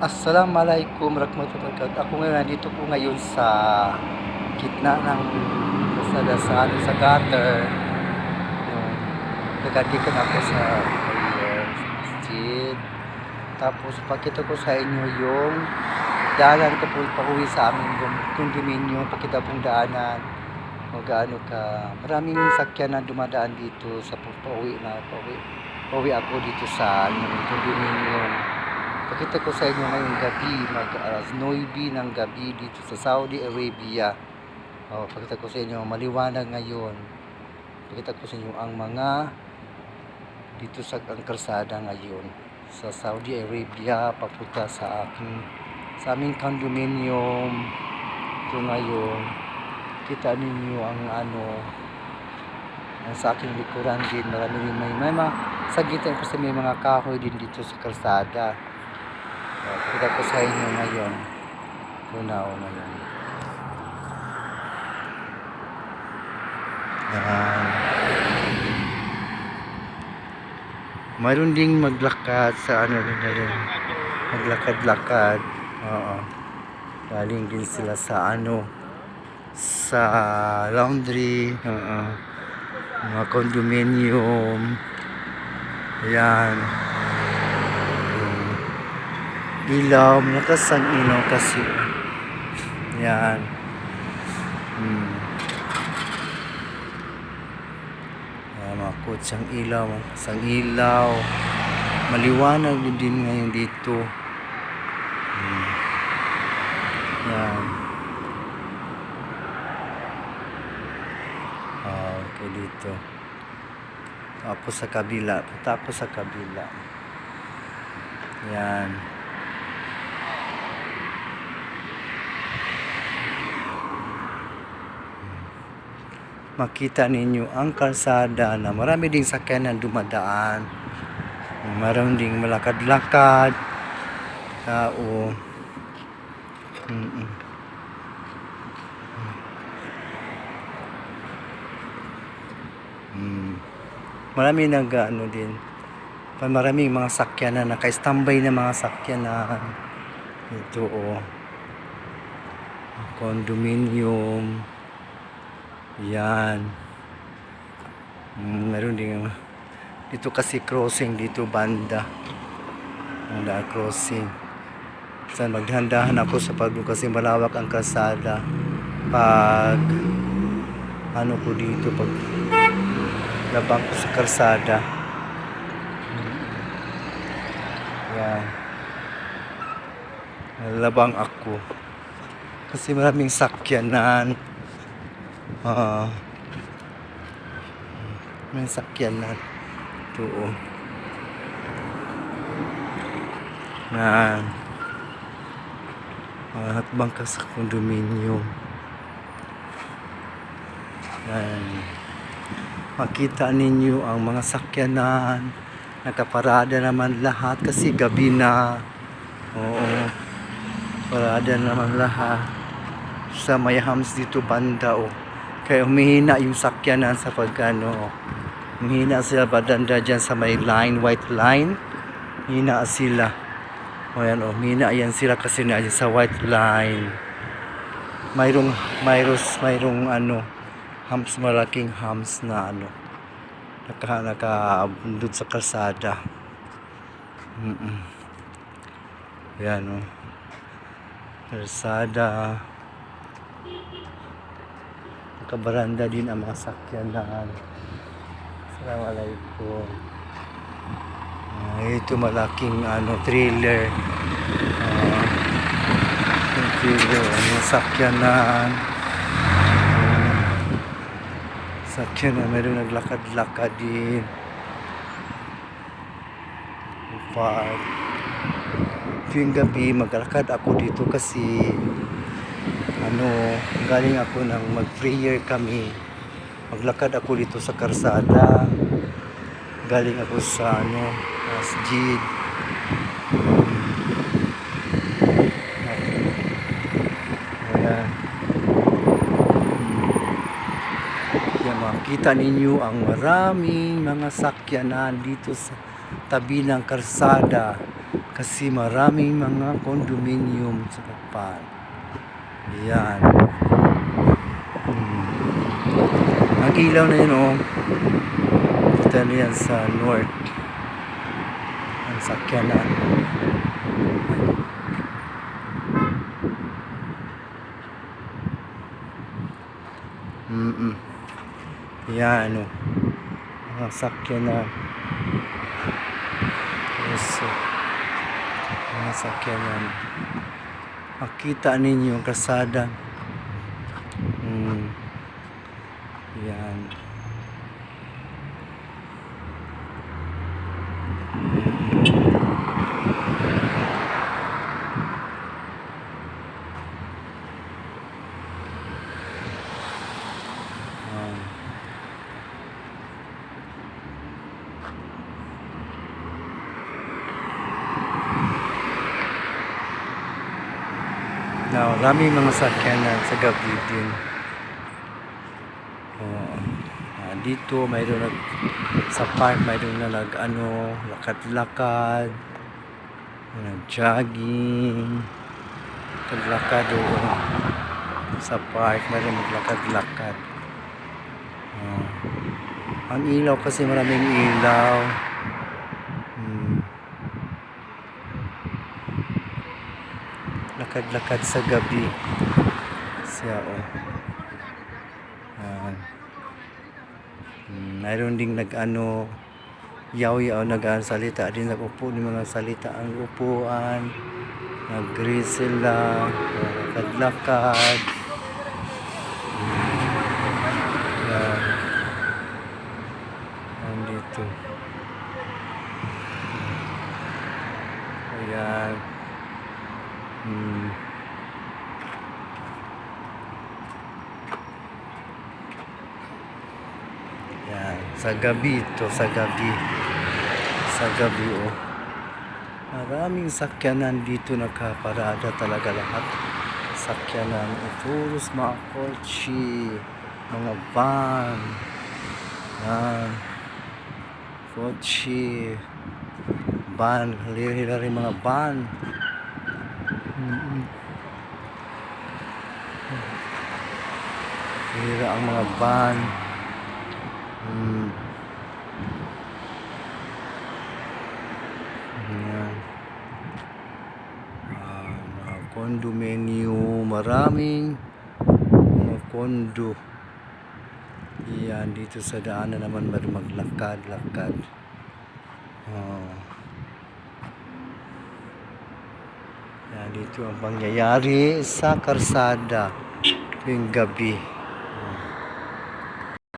Assalamualaikum warahmatullahi wabarakatuh. Ako ngayon, nandito po ngayon sa gitna ng kalsada sa gutter. Yun. Nagadikan ako sa prayer, sa masjid. Tapos pakita ko sa inyo yung daanan ko po pauwi sa aming condominium. Pakita pong daanan. O gaano ka. Maraming sakyan na dumadaan dito sa pauwi ako dito sa condominium. Pakita ko sa inyo ngayong gabi, mag-alas 9 ng gabi dito sa Saudi Arabia. Pakita ko sa inyo, maliwanag ngayon. Pakita ko sa inyo ang mga dito sa kalsada ngayon sa Saudi Arabia papunta sa aming condominium. Ito ngayon, kita ninyo ang sa aking likuran din. Marami may mga sagitan kasi may mga kahoy din dito sa kalsada. Pakita ko sa inyo ngayon. Tunaw ngayon. Mayroon ding maglakad sa maglakad-lakad. Oo. Galing din sila sa sa laundry. Oo. Mga condominium. Ayan. Ilaw, malakas ang ilaw kasi. Yan. Mga kutsang ilaw, sang ilaw. Maliwanag din ngayon dito. Yan. Okay dito. Tapos sa kabila. Yan. Makita ninyo ang kalsada na marami ding sakyan na dumadaan. Marami ding malakad-lakad. Tao. Marami din. Maraming mga sakyan na naka-standby na mga sakyan na ito condominium. Yan. Meron din dito kasi crossing dito banda. Crossing. Saan magdahan ako sa pagdo kasi malawak ang kalsada. Pag ko dito pag labang ko sa kalsada. Yan. Labang ako. Kasi maraming sakyanan. May sakyanan. Ito na hatbang ka sa condominium. Yan. Makita ninyo ang mga sakyanan. Nakaparada naman lahat kasi gabi na. Parada naman lahat sa may hams dito banda kaya humihina yung sakyanan sa humihina sila badanda dyan sa may white line. Humihina sila. Humihina yan sila kasi na sa white line. Mayroong hams, malaking hams na nakabundod sa kalsada. Yan kalsada. Nakabaranda din ang mga sakyanan. Assalamualaikum. Ito malaking trailer. Yung sakyanan. Mayroong naglakad-lakad din. Tuwing gabi maglakad ako dito kasi galing ako ng mag-prayer kami. Maglakad ako dito sa kalsada. Galing ako sa masjid. Ayan. Makita ninyo ang maraming mga sakyanan dito sa tabi ng kalsada. Kasi maraming mga condominium sa Kapan. Yan. Ang ilaw na yun, oh. Kita niyan sa north. Ang sakyanan. Yan, ano. Ang sakyanan. Eso. Ang sakyanan. Makita ninyo ang kasada. Yan. Now, maraming mga sakyanan sa gabi din. Dito mayroon sa park mayroon na lakad-lakad, nag-jogging, lakad sa park mayroon maglakad-lakad. Ang ilaw kasi maraming ilaw. Lakad-lakad sa gabi siya, oh. Mayroon ding yaw-yaw salita din, nag-upo ng mga salita ang upuan, nag-greet sila, lakad-lakad. Dito. Ayan. Yan, sa gabi ito, sa gabi, oh. Maraming sakyanan dito, nakaparada talaga lahat. Sakyanan, puros mga kotse, mga van, kotse, van, hilari mga van. Hira ang mga van. Mga condominium, maraming mga kondo. Yan, dito sa daanan naman maglakad-lakad. Yan, dito ang pangyayari sa karsada tuwing gabi.